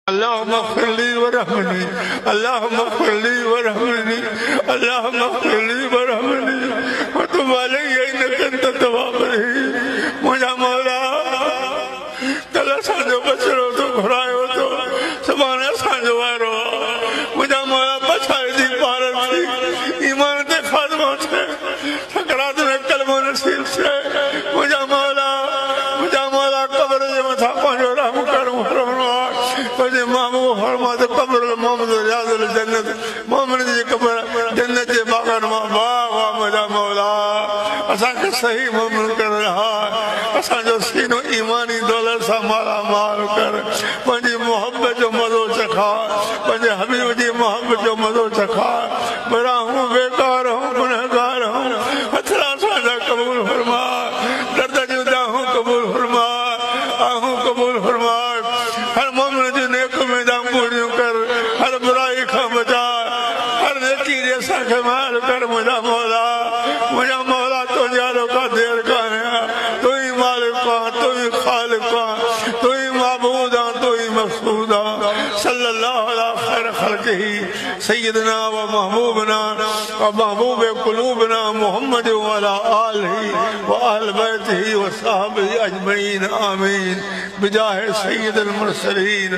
اللهم اغفر لي وارحمني اللهم اغفر لي وارحمني اللهم اغفر لي وارحمني وتب علي انك انت التواب الرحيم। मुझा मौला कल असांजो बचड़ो तो घुरायो तो सुभाणे असांजो वारो मुझा मौला बचाए दी पारन थी ईमान ते खात्मो थे सकरात में कलमो नसीब से मुझा मौला कब्र जे मथा पंहिंजो रहम कर फरमाए पंहिंजे महबूब फरमा त कब्र मोहम्मद रियाजुल जन्नत मोमिन जी कब्र जन्नत जे बागन मां बाग वा मुझा मौला असांखे सही मोमिन कर रहा असांजो सीनो ईमानी दौलत सां माला माल कर पंहिंजी मोहब्बत जो मज़ो चखा पंहिंजे हबीब जी मोहब्बत जो मज़ो चखा बरा हूं बेकार हूं गुनहगार हूं हथड़ा असांजा कबूल फरमा दर्द जूं दाहूं कबूल फरमा आहूं कबूल फरमा हर मोमिन जूं नेक में दाम पूरियूं कर हर बुराई खां बचा हर नेकी जे असांखे माल कर मुंहिंजा मौला तो यारो का देर काने तू ही मालिक तू ही खालिक तू ही माबूद तू ही मक़सूद सल्लल्लाहु अलैहि खैर खल्क़िही सय्यदना व महबूबना व महबूब क़ुलूबना मुहम्मद व अला आलिही व अहल बैतिही व सहाबिही अजमईन आमीन बिजाह सय्यदुल मुरसलीन।